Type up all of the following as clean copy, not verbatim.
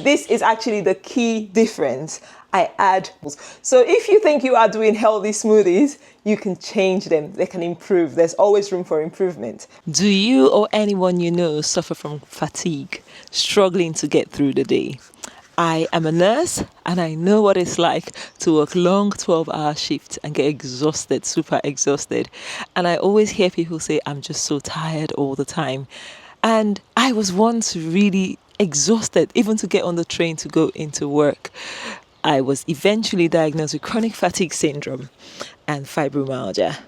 This is actually the key difference. I add. So if you think you are doing healthy smoothies, you can change them. They can improve. There's always room for improvement. Do you or anyone you know suffer from fatigue, struggling to get through the day? I am a nurse and I know what it's like to work long 12-hour shifts and get exhausted, super exhausted. And I always hear people say, I'm just so tired all the time. And I was once really exhausted, even to get on the train to go into work. I was eventually diagnosed with chronic fatigue syndrome and fibromyalgia.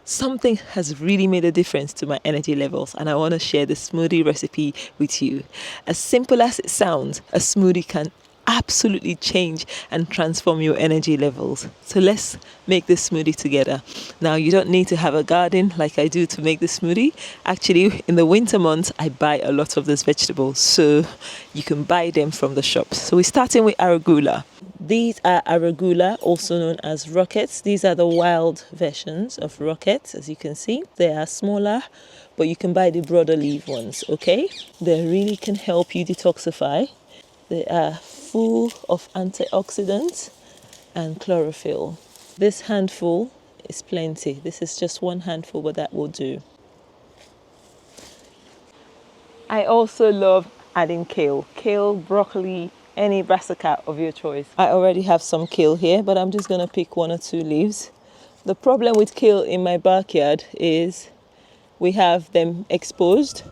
Something has really made a difference to my energy levels, and I want to share the smoothie recipe with you. As simple as it sounds, a smoothie can absolutely change and transform your energy levels. So let's make this smoothie together. Now, you don't need to have a garden like I do to make the smoothie. Actually, in the winter months, I buy a lot of these vegetables, so you can buy them from the shops. So we're starting with arugula. These are arugula, also known as rockets. These are the wild versions of rockets, as you can see. They are smaller, but you can buy the broader leaf ones, okay? They really can help you detoxify. They are full of antioxidants and chlorophyll. This handful is plenty. This is just one handful, but that will do. I also love adding kale, broccoli, any brassica of your choice. I already have some kale here, but I'm just gonna pick 1 or 2 leaves. The problem with kale in my backyard is we have them exposed.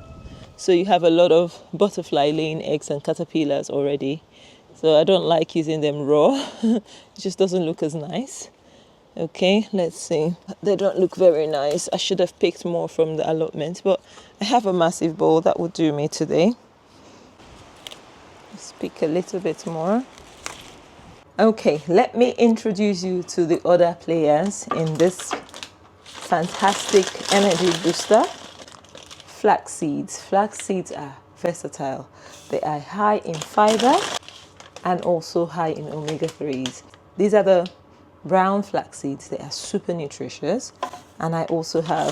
So you have a lot of butterfly laying eggs and caterpillars already. So I don't like using them raw. It just doesn't look as nice. Okay, let's see. They don't look very nice. I should have picked more from the allotment, but I have a massive bowl that would do me today. Let's pick a little bit more. Okay, let me introduce you to the other players in this fantastic energy booster. Flax seeds. Flax seeds are versatile. They are high in fiber and also high in omega-3s. These are the brown flax seeds. They are super nutritious. And I also have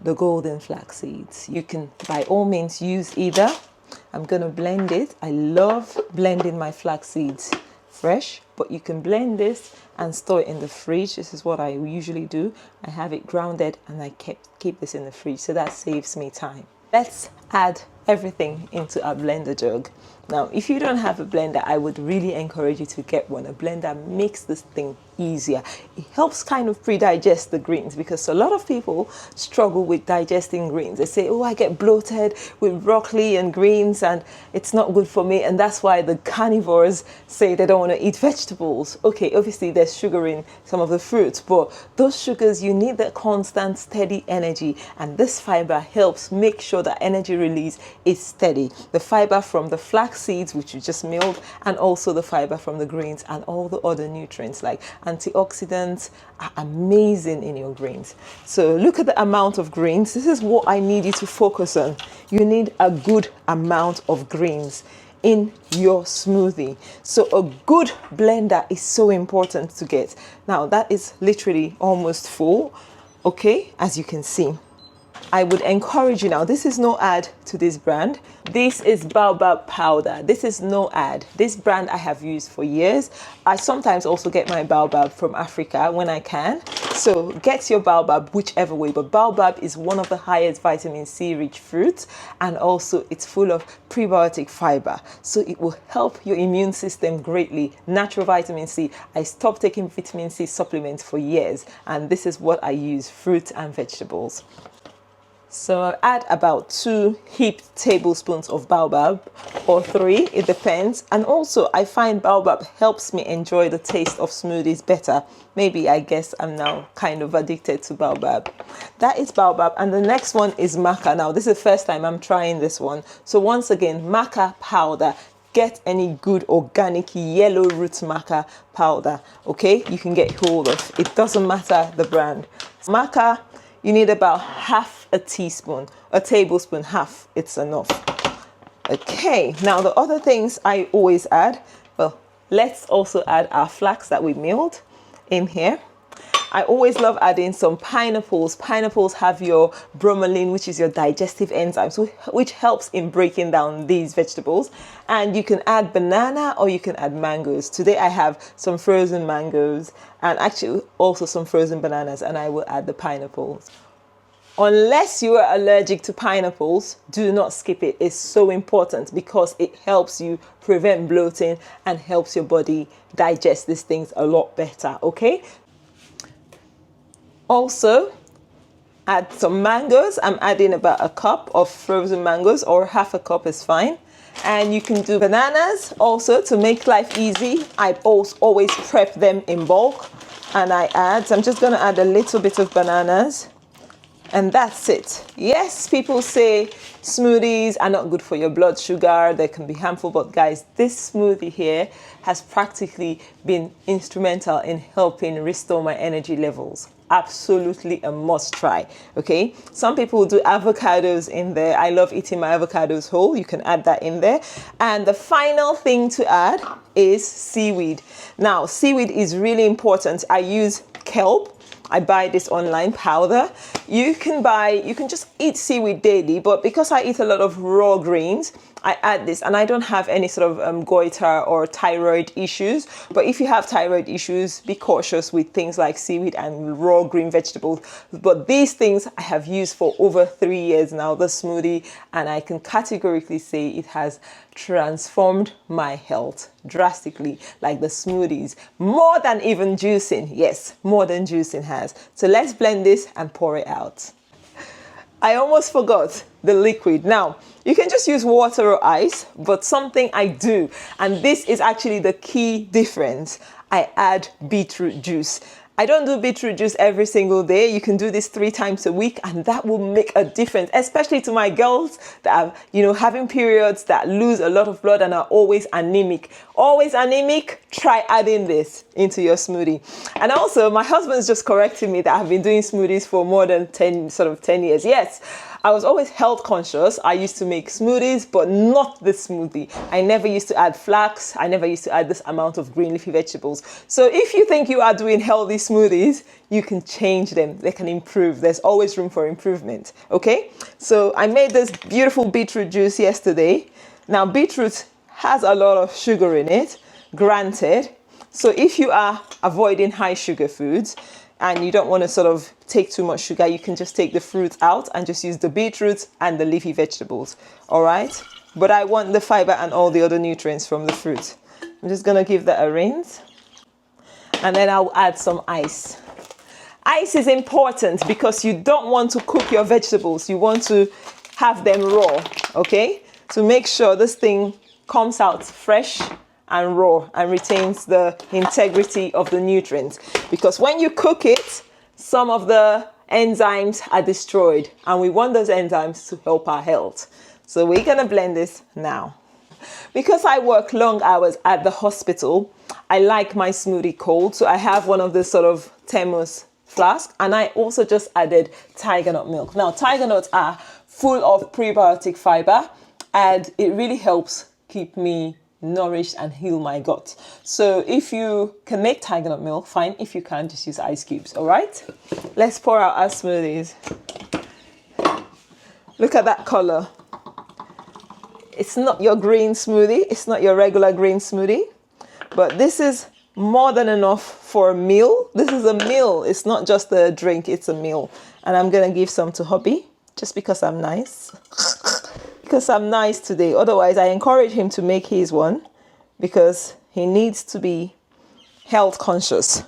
the golden flax seeds. You can by all means use either. I'm going to blend it. I love blending my flax seeds fresh, but you can blend this and store it in the fridge. This is what I usually do. I have it grounded and I keep this in the fridge, so that saves me time. Let's add everything into our blender jug. Now, if you don't have a blender, I would really encourage you to get one. A blender makes this thing easier. It helps kind of pre-digest the greens, because a lot of people struggle with digesting greens. They say, oh, I get bloated with broccoli and greens and it's not good for me. And that's why the carnivores say they don't want to eat vegetables. Okay, obviously there's sugar in some of the fruits, but those sugars, you need that constant, steady energy. And this fiber helps make sure that energy release is steady. The fiber from the flax seeds, which you just milled, and also the fiber from the greens and all the other nutrients like antioxidants are amazing in your greens. So look at the amount of greens. This is what I need you to focus on. You need a good amount of greens in your smoothie. So a good blender is so important to get. Now that is literally almost full, okay, as you can see. I would encourage you now, this is no ad to this brand. This is baobab powder. This is no ad. This brand I have used for years. I sometimes also get my baobab from Africa when I can. So get your baobab whichever way, but baobab is one of the highest vitamin C rich fruits, and also it's full of prebiotic fiber. So it will help your immune system greatly. Natural vitamin C. I stopped taking vitamin C supplements for years, and this is what I use, fruit and vegetables. So I add about 2 heaped tablespoons of baobab, or 3, it depends. And also I find baobab helps me enjoy the taste of smoothies better. Maybe I guess I'm now kind of addicted to baobab. That is baobab. And the next one is maca. Now this is the first time I'm trying this one. So once again, maca powder. Get any good organic yellow root maca powder, okay? You can get hold of. It doesn't matter the brand. Maca, you need about half a teaspoon, a tablespoon, half, it's enough. Okay, now the other things I always add, well, let's also add our flax that we milled in here. I always love adding some pineapples. Pineapples have your bromelain, which is your digestive enzyme, so which helps in breaking down these vegetables. And you can add banana or you can add mangoes. Today I have some frozen mangoes and actually also some frozen bananas, and I will add the pineapples. Unless you are allergic to pineapples, do not skip it. It's so important because it helps you prevent bloating and helps your body digest these things a lot better, okay? Also, add some mangoes. I'm adding about a cup of frozen mangoes, or half a cup is fine. And you can do bananas also to make life easy. I always prep them in bulk, and I'm just going to add a little bit of bananas. And that's it. Yes, people say smoothies are not good for your blood sugar. They can be harmful. But guys, this smoothie here has practically been instrumental in helping restore my energy levels. Absolutely a must try. Okay. Some people do avocados in there. I love eating my avocados whole. You can add that in there. And the final thing to add is seaweed. Now, seaweed is really important. I use kelp. I buy this online powder. You can just eat seaweed daily, but because I eat a lot of raw greens, I add this, and I don't have any sort of goiter or thyroid issues. But if you have thyroid issues, be cautious with things like seaweed and raw green vegetables. But these things I have used for over 3 years now, the smoothie, and I can categorically say it has transformed my health drastically, like the smoothies, more than even juicing. Yes, more than juicing has. So let's blend this and pour it out. I almost forgot the liquid. Now, you can just use water or ice, but something I do, and this is actually the key difference, I add beetroot juice. I don't do beetroot juice every single day. You can do this 3 times a week, and that will make a difference, especially to my girls that are, having periods, that lose a lot of blood and are always anemic. Always anemic, try adding this into your smoothie. And also, my husband's just correcting me that I've been doing smoothies for more than 10 years. Yes, I was always health conscious. I used to make smoothies, but not this smoothie. I never used to add flax. I never used to add this amount of green leafy vegetables. So if you think you are doing healthy smoothies, you can change them. They can improve. There's always room for improvement. Okay? So I made this beautiful beetroot juice yesterday. Now, beetroot has a lot of sugar in it, granted. So if you are avoiding high sugar foods, and you don't want to sort of take too much sugar, you can just take the fruit out and just use the beetroot and the leafy vegetables. All right. But I want the fiber and all the other nutrients from the fruit. I'm just going to give that a rinse. And then I'll add some ice. Ice is important because you don't want to cook your vegetables. You want to have them raw. Okay. To make sure this thing comes out fresh and raw and retains the integrity of the nutrients, because when you cook it, some of the enzymes are destroyed, and we want those enzymes to help our health. So we're gonna blend this now. Because I work long hours at the hospital, I like my smoothie cold, so I have one of this sort of thermos flask, and I also just added tiger nut milk. Now, tiger nuts are full of prebiotic fiber, and it really helps keep me nourished and heal my gut. So if you can make tiger nut milk, fine. If you can't, just use ice cubes. All right, let's pour out our smoothies. Look at that color. It's not your green smoothie. It's not your regular green smoothie, but this is more than enough for a meal. This is a meal. It's not just a drink, it's a meal. And I'm gonna give some to hubby just because I'm nice. Because I'm nice today. Otherwise, I encourage him to make his one because he needs to be health conscious.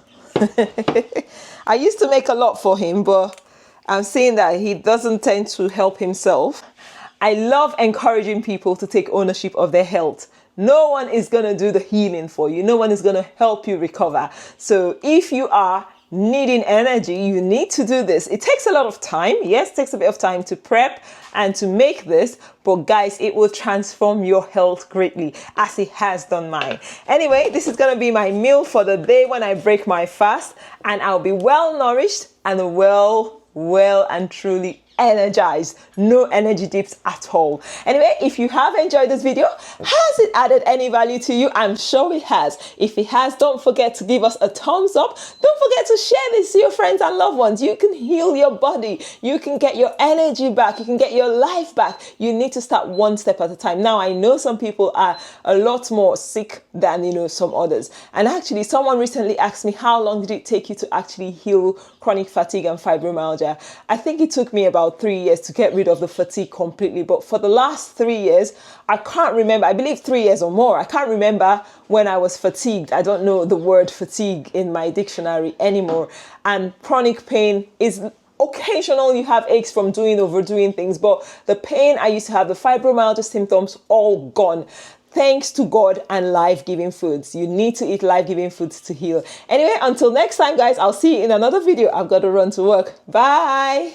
I used to make a lot for him, but I'm seeing that he doesn't tend to help himself. I love encouraging people to take ownership of their health. No one is going to do the healing for you. No one is going to help you recover. So if you are needing energy, you need to do this. It takes a lot of time. Yes, it takes a bit of time to prep and to make this, but guys, it will transform your health greatly, as it has done mine. Anyway, this is going to be my meal for the day when I break my fast, and I'll be well nourished and well and truly energized, no energy dips at all. Anyway, if you have enjoyed this video, has it added any value to you? I'm sure it has. If it has, don't forget to give us a thumbs up. Don't forget to share this to your friends and loved ones. You can heal your body. You can get your energy back. You can get your life back. You need to start one step at a time. Now, I know some people are a lot more sick than, some others. And actually, someone recently asked me, how long did it take you to actually heal chronic fatigue and fibromyalgia? I think it took me about 3 years to get rid of the fatigue completely. But for the last 3 years, I can't remember, I believe 3 years or more. I can't remember when I was fatigued. I don't know the word fatigue in my dictionary anymore. And chronic pain is occasional. You have aches from overdoing things, but the pain I used to have, the fibromyalgia symptoms, all gone. Thanks to God and life-giving foods. You need to eat life-giving foods to heal. Anyway, until next time, guys, I'll see you in another video. I've got to run to work. Bye.